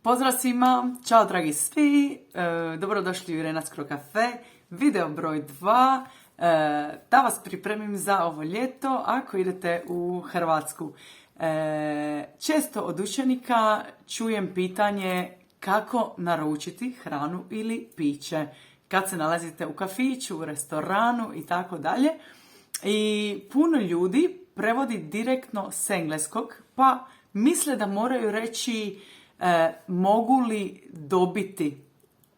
Pozdrav svima, čao dragi svi, dobrodošli u Irena's Cro Cafe, video broj 2, da vas pripremim za ovo ljeto ako idete u Hrvatsku. Često od učenika čujem pitanje kako naručiti hranu ili piće kad se nalazite u kafiću, u restoranu i tako dalje. I puno ljudi prevodi direktno s engleskog pa misle da moraju reći mogu li dobiti.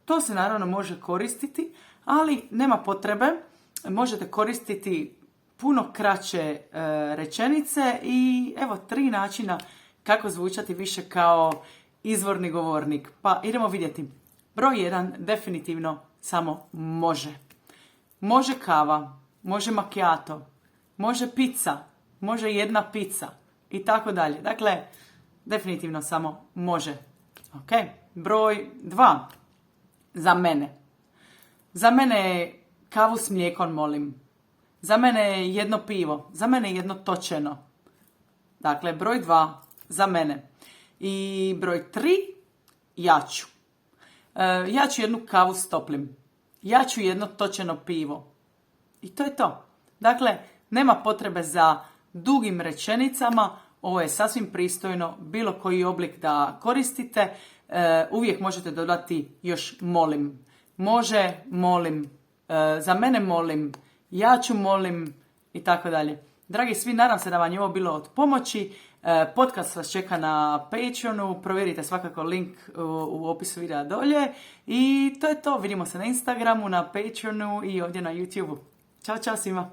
To se naravno može koristiti, ali nema potrebe. Možete koristiti puno kraće rečenice i evo 3 načina kako zvučati više kao izvorni govornik. Pa idemo vidjeti. Broj 1, definitivno samo može. Može kava, može macchiato, može pizza, može jedna pizza i tako dalje. Dakle, definitivno samo može. Ok, broj 2. Za mene. Za mene kavu s mlijekom, molim. Za mene jedno pivo. Za mene jedno točeno. Dakle, broj 2. Za mene. I broj 3. Ja ću. Ja ću jednu kavu s toplim. Ja ću jedno točeno pivo. I to je to. Dakle, nema potrebe za dugim rečenicama. Ovo je sasvim pristojno, bilo koji oblik da koristite. Uvijek možete dodati još molim. Može, molim, za mene molim, ja ću molim i tako dalje. Dragi svi, nadam se da vam je ovo bilo od pomoći. Podcast vas čeka na Patreonu, provjerite svakako link u opisu videa dolje. I to je to, vidimo se na Instagramu, na Patreonu i ovdje na YouTubeu. Ćao, čao svima!